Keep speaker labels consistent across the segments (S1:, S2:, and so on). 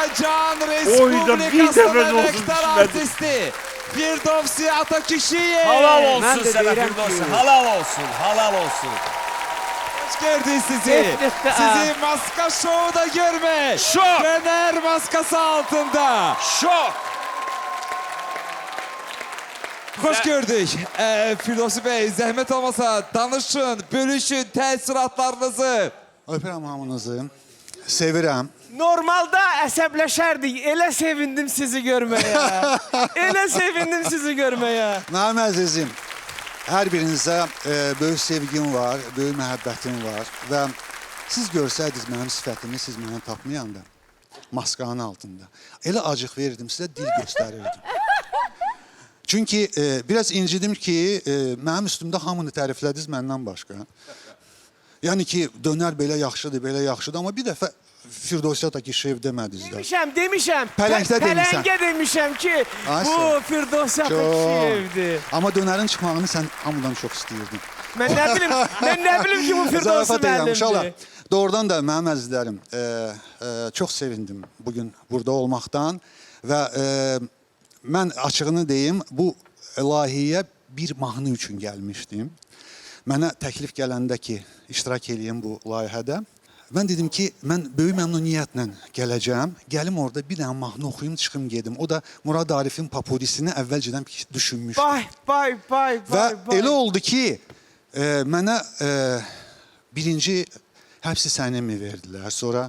S1: Azərbaycan
S2: Oyda bir dəfə
S1: Respublikasının
S2: olsun
S1: əməkdar
S2: düşmədi.
S1: artisti Firdovsi Atakişiyev.
S2: Halal
S3: Mən
S2: olsun
S3: də
S2: sənə
S3: deyirəm
S2: Firdovsi.
S3: ki-
S2: Halal olsun, halal olsun.
S1: Hoş gördük sizi.
S3: Kesinlikle.
S1: Sizi Maska Show'da görmek.
S2: Şok.
S1: Fener maskası altında.
S2: Şok.
S1: Hoş gördük. Firdovsi Bey, zəhmət olmasa danışın, bölüşün təsiratlarınızı.
S4: Öpürəm hamınızı. Sevirəm.
S3: Normalda əsəbləşərdik. Elə sevindim sizi görməyə. Elə sevindim sizi görməyə.
S4: Mənim əzizim, hər birinizə böyük sevgim var, böyük məhəbbətim var və siz görsəydiniz mənim sifətimi, siz məni tapmayanda maskanın altında. Elə acıq verirdim sizə, dil göstərirdim. Çünki biraz incidim ki, mənim üstümdə hamını təriflədiniz məndən başqa. Yəni ki, dönər belə yaxşıdır, amma bir dəfə Firdovsi Atakişiyev demədiniz də.
S3: Demişəm.
S4: Pələngdə demişəm.
S3: Pələngə demişəm ki,
S4: Ay
S3: bu
S4: sən.
S3: Firdovsi Atakişiyevdir.
S4: Amma dönərin çıxmağını sən hamıdan çox istəyirdin.
S3: Mən nə bilim ki, bu Firdovsi
S4: Zarafat edirəm, inşallah.
S3: müəllimdir.
S4: Doğrudan da mənim əzizlərim, çox sevindim bugün burada olmaqdan və mən açığını deyim, bu layihəyə bir mahnı üçün gəlmişdim. Mənə təklif gələndə ki, iştirak edeyim bu layihədə. Mən dedim ki, mən böyük məmnuniyyətlə gələcəm. Gəlim orada bir dənə mahnı oxuyum, çıxım gedim. O da Murad Arifin Papurisini əvvəlcədən düşünmüşdüm.
S3: Bay.
S4: Və elə oldu ki, mənə birinci Həbsi sənimi verdilər. Sonra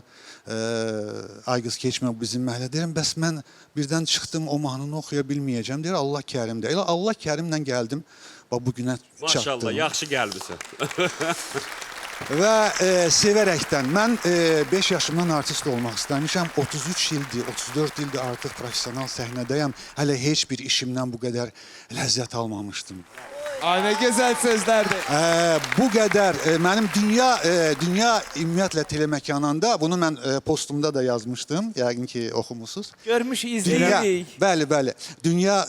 S4: ay qız keçmə bizim məhəllə. Deyirəm, bəs mən birdən çıxdım, o mahnını oxuya bilməyəcəm. Deyir, Allah kərimdir. Elə Allah kərimlə gəldim. Bu günə çatdım.
S2: Maşallah, yaxşı gəlmisən.
S4: Və sevərəkdən, mən 5 yaşımdan artist olmaq istəmişəm. 33 ildir, 34 ildir artıq profesional səhnədəyəm. Hələ heç bir işimdən bu qədər ləzzət almamışdım.
S1: Ay, nə gözəl sözlərdir.
S4: Bu qədər, mənim dünya ümumiyyətlə teleməkanında, bunu mən postumda da yazmışdım, yəqin ki oxumusunuz.
S3: Görmüş, izləyirik.
S4: Bəli. Dünya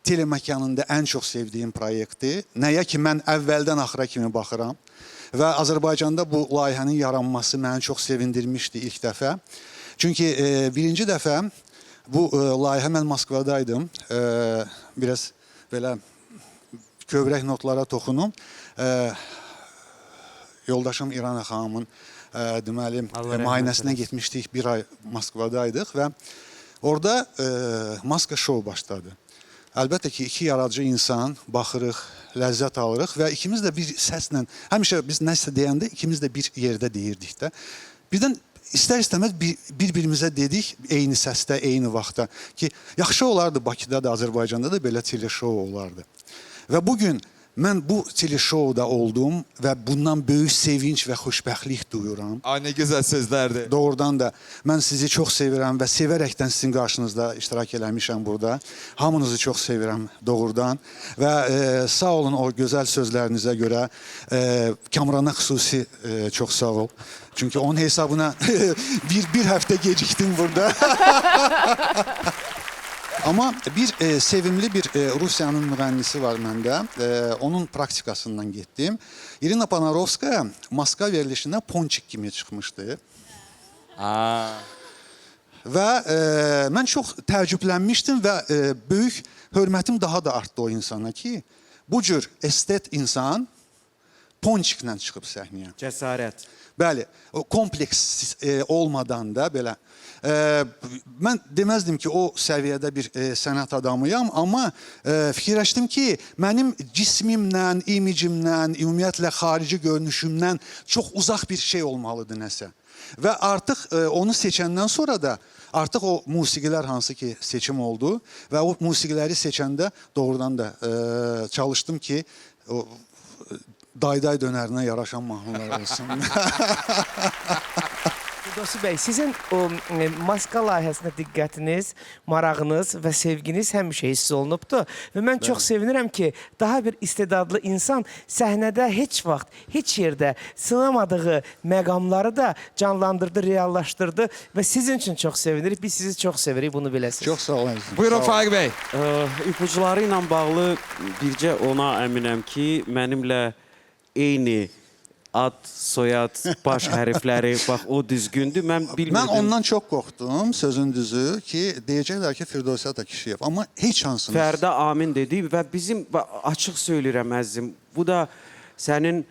S4: teleməkanında ən çox sevdiyim proyektdir. Nəyə ki, mən əvvəldən axıra kimi baxıram. Və Azərbaycanda bu layihənin yaranması məni çox sevindirmişdi ilk dəfə. Çünki birinci dəfə bu layihə mən Moskvadaydım. Biraz belə kövrək notlara toxunum. Yoldaşım İrana xanımın deməli müayinəsinə getmişdik. Bir ay Moskvadaydıq və orada Maska Show başladı. Əlbəttə ki, iki yaradıcı insan baxırıq, ləzzət alırıq və ikimiz də bir səslə, həmişə biz nəsə deyəndə ikimiz də bir yerdə deyirdik də. Birdən istər-istəməz bir-birimizə dedik, eyni səsdə, eyni vaxtda ki, yaxşı olardı Bakıda da, Azərbaycanda da belə teleshow olardı. Və bugün mən bu teleshowda oldum və bundan böyük sevinç və xoşbəxtlik duyuram.
S1: Ay, nə gözəl sözlərdir.
S4: Doğrudan da mən sizi çox sevirəm və sevərəkdən sizin qarşınızda iştirak eləmişəm burada. Hamınızı çox sevirəm doğrudan və sağ olun o gözəl sözlərinizə görə. Kamrana xüsusi çox sağ ol. Çünki onun hesabına bir həftə gecikdim burada. Amma bir sevimli bir Rusiyanın müğənnisi var məndə. Onun praktikasından getdim. İrina Panarovskaya Moskva verilişində ponçik kimi çıxmışdı. Və mən çox təəccüblənmişdim və böyük hörmətim daha da artdı o insana ki, bu cür estet insan ponçiklə çıxıb səhnəyə.
S3: Cəsarət.
S4: Bəli, o kompleks olmadan da belə. Mən deməzdim ki, o səviyyədə bir sənət adamıyam, amma fikirləşdim ki, mənim cismimlə, imicimlə, ümumiyyətlə xarici görünüşümlə çox uzaq bir şey olmalıdır nəsə. Və artıq onu seçəndən sonra da artıq o musiqilər hansı ki seçim oldu və o musiqiləri seçəndə doğrudan da çalışdım ki, o Dayday dönərinə yaraşan mahnılar olsun.
S3: Firdovsi bəy, sizin o Maska layihəsinə diqqətiniz, marağınız və sevginiz həmişə hiss olunubdur. Və mən çox sevinirəm ki, daha bir istedadlı insan səhnədə heç vaxt, heç yerdə sınamadığı məqamları da canlandırdı, reallaşdırdı və sizin üçün çox sevinirik. Biz sizi çox sevirik, bunu biləsiniz.
S4: Çox sağ olun.
S1: Buyurun Faiq bəy.
S5: İpucuları ilə bağlı bircə ona əminəm ki, mənimlə eyni ad, soyad, baş hərfləri, bax o düzgündür. Mən bilmirdim.
S4: Mən ondan çox qorxdum, sözün düzü ki, deyəcəklər ki, Firdevsi Atakişiyev, amma heç hansınız.
S5: Fərdə Amin dedi və bizim açıq söyləyirəm əzizim, bu da sənin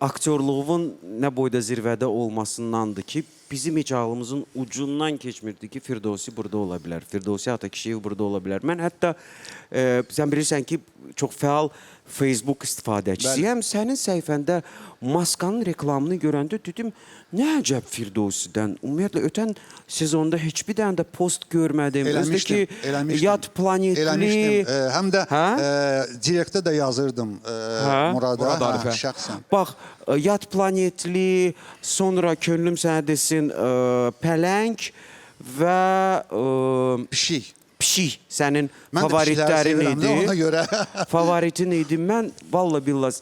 S5: aktyorluğun nə boyda zirvədə olmasındandır ki, bizim heç ağlımızın ucundan keçmirdi ki, Firdevsi burada ola bilər, Firdevsi Atakişiyev burada ola bilər. Mən hətta sən bilirsən ki, çox fəal Facebook istifadəçisiyəm. Sənin səhifəndə maskanın reklamını görəndə dedim, nə əcəb Firdevsidən. Ümumiyyətlə, ötən sezonda heç bir dənə də post görmədim.
S4: Eləmişdim.
S5: Yad planetli...
S4: Eləmişdim. Həm də direktdə də yazırdım Murada
S1: Arifə.
S4: şəxsən.
S5: Bax, yad planetli, sonra könlüm sənə desin, pələng və
S4: Pişik.
S5: pişik sənin
S4: Mən də pişikləri
S5: favoritlərin
S4: sevirəm də, ona
S5: idi.
S4: görə.
S5: Favoritin idi. Mən valla billah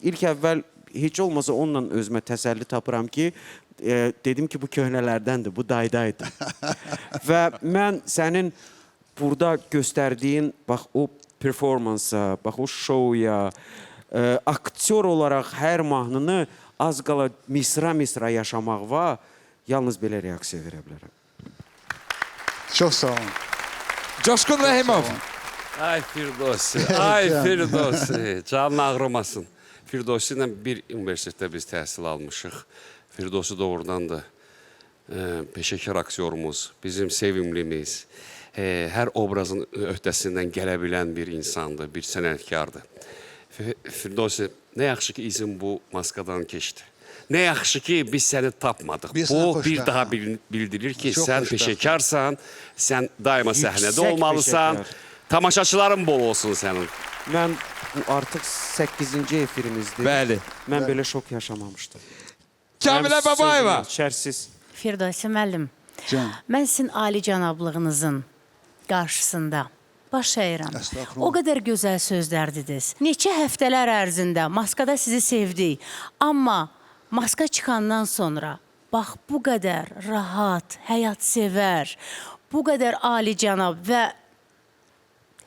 S5: ilk əvvəl heç olmasa onunla özümə təsəlli tapıram ki, dedim ki, bu köhnələrdəndir, bu daydaydı. Və mən sənin burada göstərdiyin bax o performansa, bax o şouya, aktyor olaraq hər mahnını az qala misra yaşamaq var, yalnız belə reaksiya verə bilərəm.
S4: Çox sağ olun.
S1: Coşkun Rəhimov.
S2: Ay Firdevsi, ay Firdevsi. Canın ağrımasın. Firdevsi ilə bir universitetdə biz təhsil almışıq. Firdevsi doğrudan da peşəkar aktyorumuz, bizim sevimlimiz, hər obrazın öhdəsindən gələ bilən bir insandır, bir sənətkardır. Firdevsi, nə yaxşı ki, izin bu maskadan keçdi. Nə yaxşı ki, biz səni tapmadıq. Bu bir daha bildirir ki, sən peşəkarsan, sən daima səhnədə olmalısan. Tamaşaçıların bol olsun sənin.
S5: Mən bu artıq 8-ci efirimizdir.
S1: Bəli.
S5: Mən belə şok yaşamamışdım.
S1: Kamilə Babayeva.
S5: Şərsiz.
S6: Firdevsi müəllim,
S4: Can.
S6: mən sizin ali canablığınızın qarşısında baş əyirəm.
S4: Estağfurullah.
S6: O qədər gözəl sözlər dediniz. Neçə həftələr ərzində maskada sizi sevdik. Amma maska çıxandan sonra bax bu qədər rahat, həyatsevər, bu qədər ali cənab və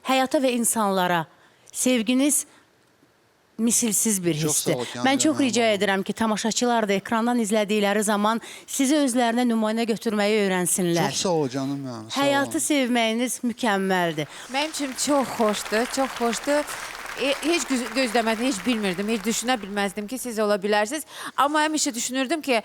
S6: həyata və insanlara sevginiz misilsiz bir
S4: Çox
S6: hissdir.
S4: sağ ol, Kamil
S6: Mən çox
S4: Hanım.
S6: rica edirəm ki, tamaşaçılar da ekrandan izlədikləri zaman sizi özlərinə nümunə götürməyi öyrənsinlər.
S4: Çox sağ ol canım mənim. Sağ ol.
S6: Həyatı sevməyiniz mükəmməldir.
S7: Mənim üçün çox xoşdur, çox xoşdur. Heç gözləmədim, heç bilmirdim, heç düşünə bilməzdim ki, siz ola bilərsiniz. Amma həmişə düşünürdüm ki,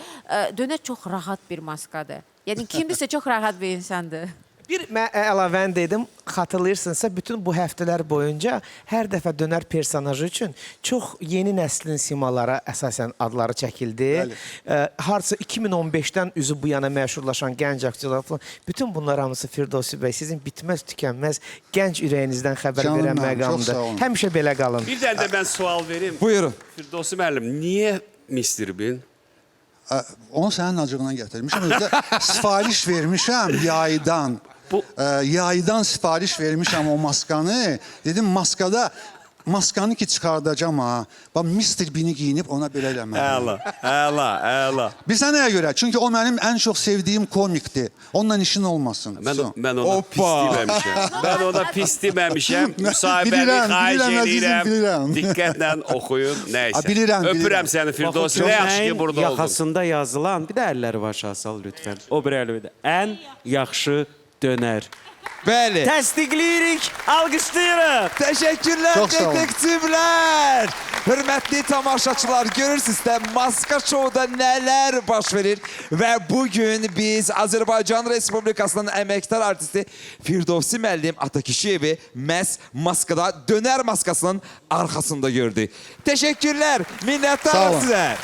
S7: Dönər çox rahat bir maskadır. Yəni, kimdirsə çox rahat bir insandır.
S3: Bir mən əlavən dedim, xatırlayırsınızsa bütün bu həftələr boyunca hər dəfə Dönər personajı üçün çox yeni nəslin simalara əsasən adları çəkildi. Harca 2015-dən üzü bu yana məşhurlaşan gənc aktyorlar falan. Bütün bunlar hamısı Firdevsi bəy sizin bitməz, tükənməz gənc ürəyinizdən xəbər
S4: Canım
S3: verən
S4: mənim, çox
S3: məqamdır.
S4: sağ olun.
S3: Həmişə belə qalın.
S2: Bir dənə də mən sual verim.
S1: Buyurun.
S2: Firdevsi müəllim, niyə Mr. Bean?
S4: Onu sənin acığından gətirmişəm. Özdə sifariş vermişəm yaydan. Yaydan sifariş vermişəm o maskanı. Dedim maskanı ki çıxardacam ha. Bax Mr. Bean-i giyinib ona belə eləməliyim.
S2: Əla.
S4: Bilsən nəyə görə? Çünki o mənim ən çox sevdiyim komikdir. Onunla işin olmasın.
S2: Mən ona pis deməmişəm. Mən ona pis deməmişəm. Müsahibəni
S4: Bilirəm,
S2: xahiş
S4: bilirəm, əzizim,
S2: edirəm.
S4: bilirəm.
S2: Diqqətlə oxuyun. Nəysə.
S4: Bilirəm.
S2: Öpürəm səni Firdevsi. Nə yaxşı ki, burada oldun.
S5: Yaxasında yazılan, bir də əlləri var aşağı sal lütfən. O bir əli bir də. Ən yaxşı Dönər.
S1: Bəli.
S5: Təsdiqləyirik, alqışlayırıq.
S1: Təşəkkürlər
S4: Çox sağ olun.
S1: detektivlər. Hörmətli tamaşaçılar, görürsünüz də Maska Show'da nələr baş verir və bugün biz Azərbaycan Respublikasının əməkdar artisti Firdevsi müəllim Atakişiyevi məhz maskada Dönər maskasının arxasında gördük. Təşəkkürlər,
S4: Sağ
S1: minnətdarım
S4: olun.
S1: sizə.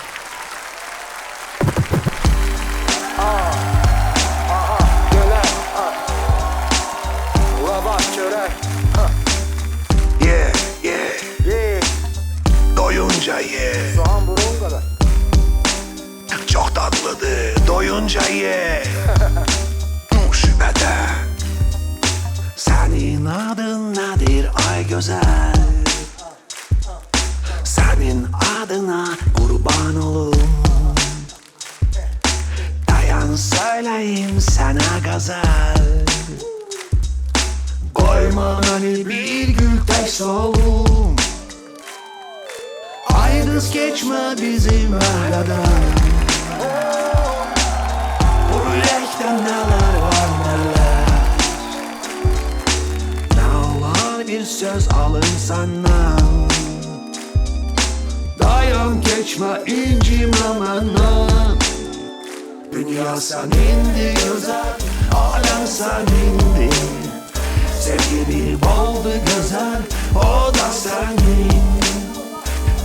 S8: Doyunca ye. Soğan burun kadar. Çok tatlıdır. Doyunca ye. Şüphede. Senin adın nedir ay güzel? Senin adına kurban olum. Dayan söyleyeyim sana gazel. Koyma beni bir gül tek solum. Aydın kız geçme bizim aradan. Bu yürekten neler var neler. Ne olur bir söz alın senden. Dayan geçme incime menden. Dünya senindi güzel, alem senindi. Sevgi bir oldu güzel, o da senin.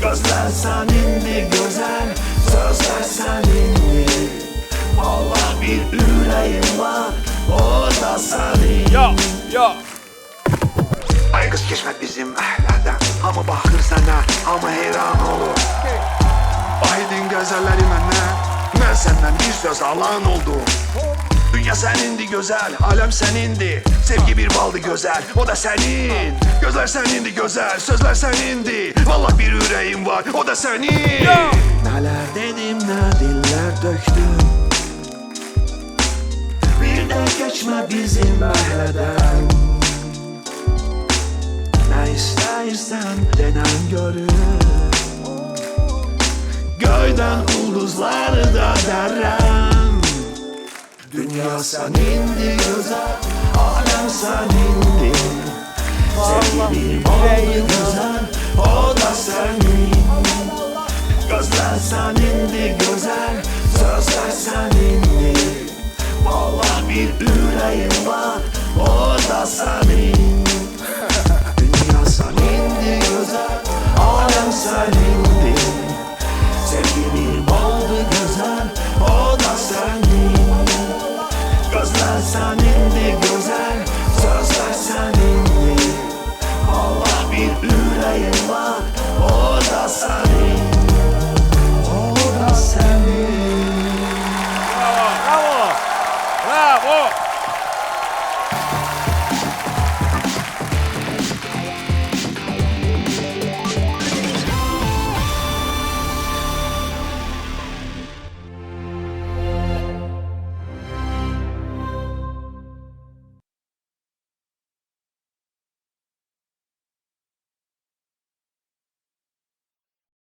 S8: Gözler senindi güzel, sözler senindi. Allah bir yüreğim var, o da senin. Ay kız geçme bizim ehlerden. Ama bakır sana, ama heyran olur. Aydın gözəlləri məndən, mən səndən bir söz alan oldum. Dünya sənindi gözəl, aləm sənindi. Sevgi bir baldı gözəl, o da sənin. Gözlər sənindi gözəl, sözlər sənindi. Vallahi bir ürəyim var, o da sənin. Nələr dedim, nə dillər döktüm. Bir də geçmə bizim məhlədən. Nə istəyirsən denən görür. Göydən ulduzları da dərəm. Dünya senindi güzel, alem senindi. Sevgi bir oldu güzel, o da senin. Gözler senindi güzel, sözler senindi. Vallahi bir yüreğim var, o da senin.